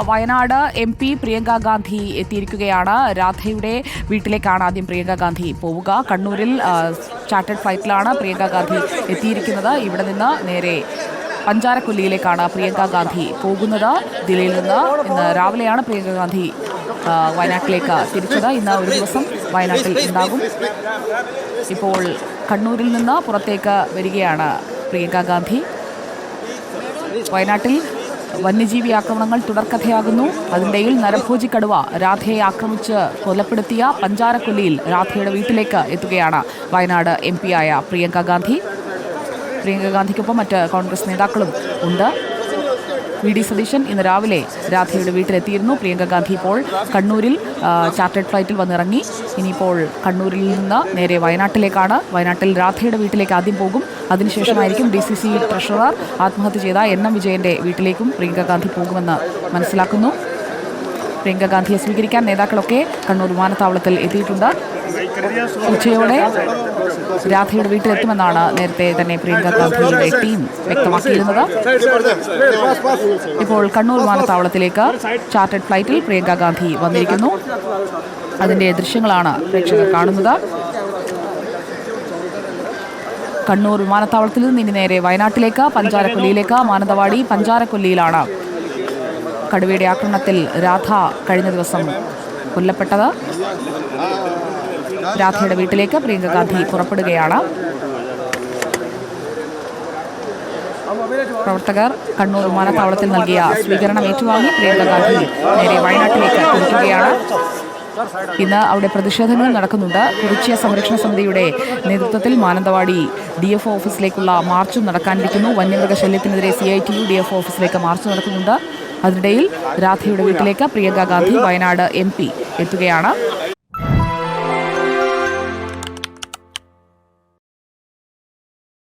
Wayanad MP Priyanka Gandhi എത്തിയിരിക്കുകയാണ്. രാധയുടെ വീട്ടിലേക്കാണ് ആദ്യം പ്രിയങ്ക ഗാന്ധി പോവുക. കണ്ണൂരിൽ ചാർട്ടേഡ് ഫ്ലൈറ്റിലാണ് പ്രിയങ്ക ഗാന്ധി എത്തിയിരിക്കുന്നത്. ഇവിടെ നിന്ന് നേരെ പഞ്ചാരക്കൊല്ലിയിലേക്കാണ് പ്രിയങ്ക ഗാന്ധി പോകുന്നത്. ദില്ലിയിൽ നിന്ന് ഇന്ന് രാവിലെയാണ് പ്രിയങ്ക ഗാന്ധി വയനാട്ടിലേക്ക് തിരിച്ചത്. ഇന്ന് ഒരു ദിവസം വയനാട്ടിൽ ഉണ്ടാകും. ഇപ്പോൾ കണ്ണൂരിൽ നിന്ന് പുറത്തേക്ക് വരികയാണ് പ്രിയങ്ക ഗാന്ധി. വയനാട്ടിൽ വന്യജീവി ആക്രമണങ്ങൾ തുടർക്കഥയാകുന്നു. അതിനിടയിൽ നരഭോജി കടുവ രാധയെ ആക്രമിച്ച് കൊലപ്പെടുത്തിയ പഞ്ചാരക്കൊല്ലിയിൽ രാധയുടെ വീട്ടിലേക്ക് എത്തുകയാണ് വയനാട് MP ആയ പ്രിയങ്ക ഗാന്ധി. പ്രിയങ്ക ഗാന്ധിക്കൊപ്പം മറ്റ് കോൺഗ്രസ് നേതാക്കളും ഉണ്ട്. VD സതീശൻ ഇന്ന് രാവിലെ രാധയുടെ വീട്ടിലെത്തിയിരുന്നു. പ്രിയങ്ക ഗാന്ധി ഇപ്പോൾ കണ്ണൂരിൽ ചാർട്ടേഡ് ഫ്ലൈറ്റിൽ വന്നിറങ്ങി. ഇനിയിപ്പോൾ കണ്ണൂരിൽ നിന്ന് നേരെ വയനാട്ടിലേക്കാണ്. വയനാട്ടിൽ രാധയുടെ വീട്ടിലേക്ക് ആദ്യം പോകും. അതിനുശേഷമായിരിക്കും DCC ട്രഷറർ ആത്മഹത്യ ചെയ്ത NM വിജയന്റെ വീട്ടിലേക്കും പ്രിയങ്ക ഗാന്ധി പോകുമെന്ന് മനസ്സിലാക്കുന്നു. പ്രിയങ്ക ഗാന്ധിയെ സ്വീകരിക്കാൻ നേതാക്കളൊക്കെ കണ്ണൂർ വിമാനത്താവളത്തിൽ എത്തിയിട്ടുണ്ട്. ഉച്ചയോടെ രാധയുടെ വീട്ടിലെത്തുമെന്നാണ് നേരത്തെ തന്നെ പ്രിയങ്ക ഗാന്ധിയുടെ ടീം വ്യക്തമാക്കിയിരുന്നത്. ഇപ്പോൾ കണ്ണൂർ വിമാനത്താവളത്തിലേക്ക് ചാർട്ടേഡ് ഫ്ലൈറ്റിൽ പ്രിയങ്ക ഗാന്ധി വന്നിരിക്കുന്നു. അതിന്റെ ദൃശ്യങ്ങളാണ് പ്രേക്ഷകർ കാണുന്നത്. കണ്ണൂർ വിമാനത്താവളത്തിൽ നിന്ന് ഇനി നേരെ വയനാട്ടിലേക്ക് പഞ്ചാരക്കൊല്ലിയിലേക്ക്. മാനന്തവാടി പഞ്ചാരക്കൊല്ലിയിലാണ് കടുവയുടെ ആക്രമണത്തിൽ രാധ കഴിഞ്ഞ ദിവസം കൊല്ലപ്പെട്ടത്. രാധയുടെ വീട്ടിലേക്ക് പ്രിയങ്ക ഗാന്ധി പുറപ്പെടുകയാണ്. പ്രവർത്തകർ കണ്ണൂർ വിമാനത്താവളത്തിൽ നൽകിയ സ്വീകരണം ഏറ്റുവാങ്ങി പ്രിയങ്ക ഗാന്ധി നേരെ വയനാട്ടിലേക്ക് തിരിക്കുകയാണ്. ഇന്ന് അവിടെ പ്രതിഷേധങ്ങൾ നടക്കുന്നുണ്ട്. കുറിച്യ സംരക്ഷണ സമിതിയുടെ നേതൃത്വത്തിൽ മാനന്തവാടി DFO ഓഫീസിലേക്കുള്ള മാർച്ചും നടക്കാനിരിക്കുന്നു. വന്യമൃഗശല്യത്തിനെതിരെ CITU DFO ഓഫീസിലേക്ക് മാർച്ച് നടക്കുന്നുണ്ട്. അതിനിടയിൽ രാധയുടെ വീട്ടിലേക്ക് പ്രിയങ്ക ഗാന്ധി വയനാട് MP എത്തുകയാണ്.